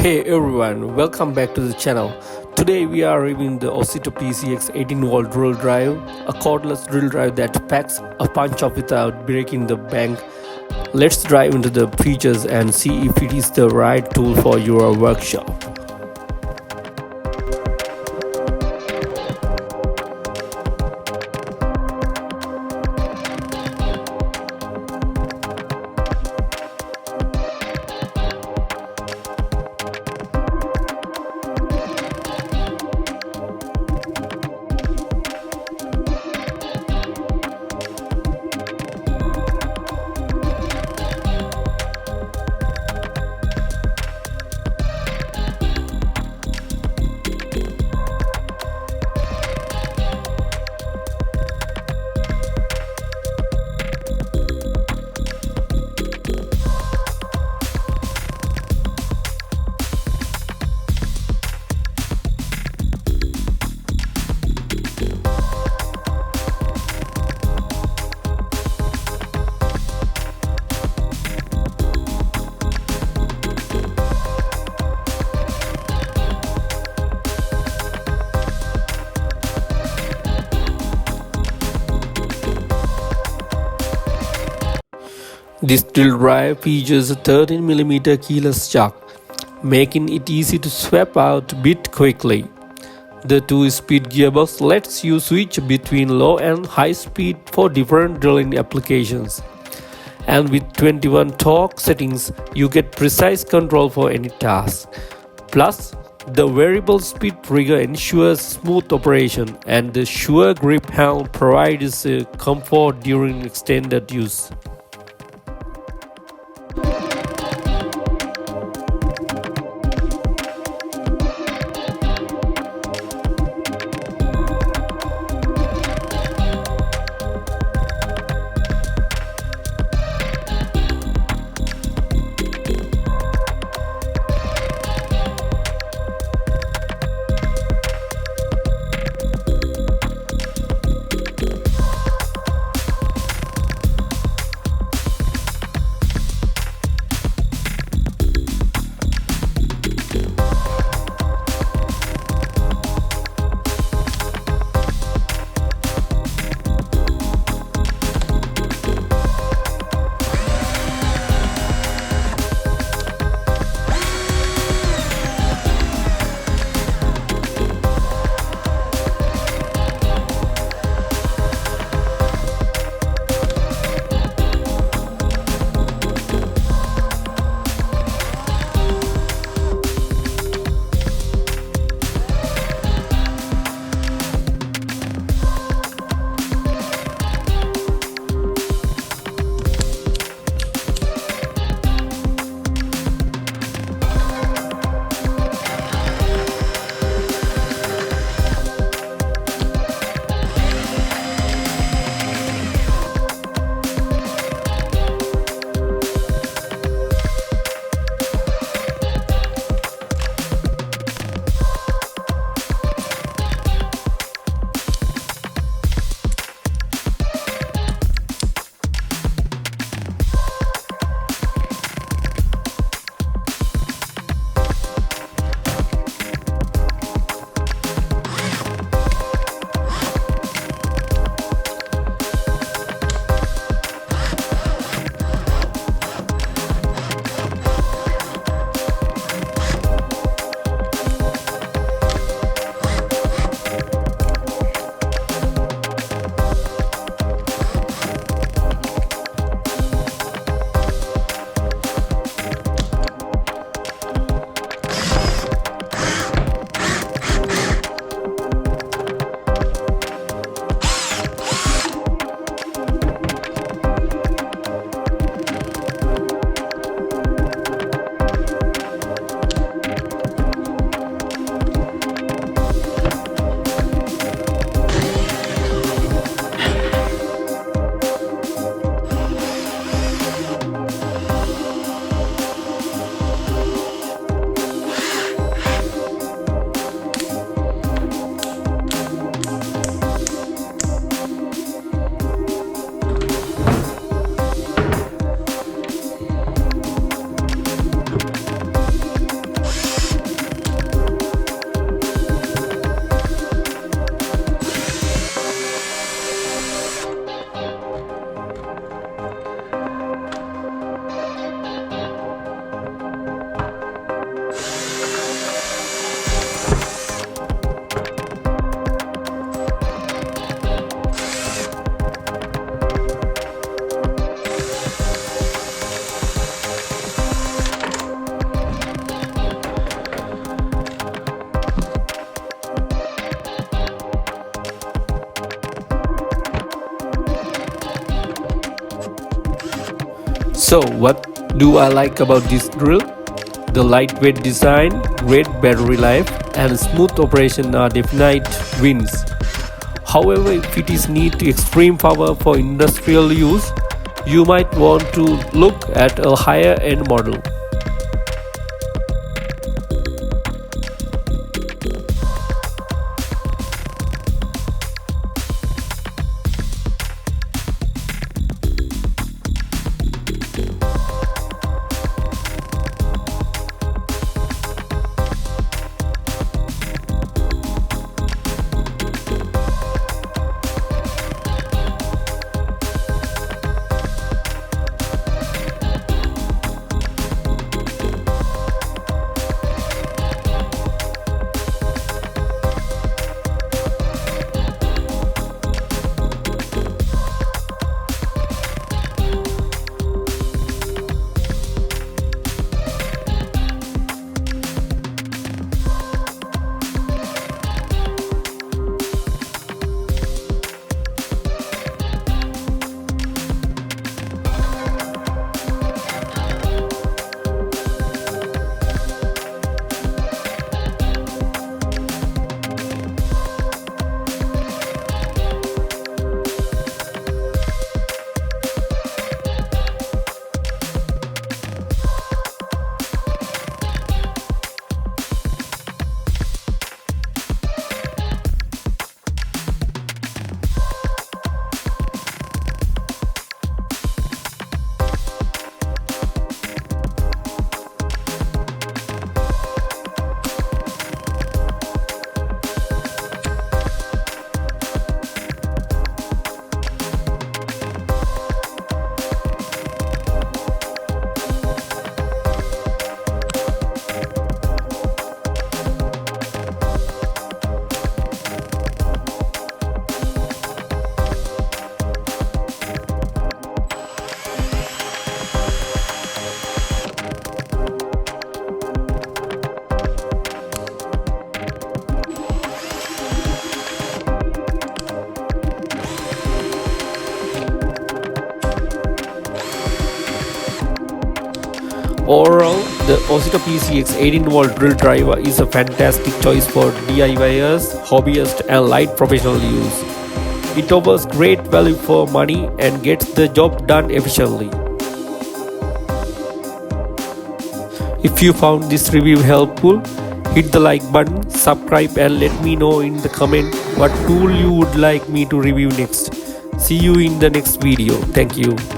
Hey everyone, welcome back to the channel. Today we are reviewing the Ozito PXC 18V drill drive, a cordless drill drive that packs a punch up without breaking the bank. Let's dive into the features and see if it is the right tool for your workshop. This drill drive features a 13mm keyless jack, making it easy to swap out a bit quickly. The 2-speed gearbox lets you switch between low and high speed for different drilling applications. And with 21 torque settings, you get precise control for any task. Plus, the variable speed trigger ensures smooth operation, and the Sure Grip handle provides comfort during extended use. So what do I like about this drill? The lightweight design, great battery life and smooth operation are definite wins. However, if it is need extreme power for industrial use, you might want to look at a higher end model. Overall, the Ozito PXC 18V drill driver is a fantastic choice for DIYers, hobbyists and light professional use. It offers great value for money and gets the job done efficiently. If you found this review helpful, hit the like button, subscribe and let me know in the comment what tool you would like me to review next. See you in the next video. Thank you.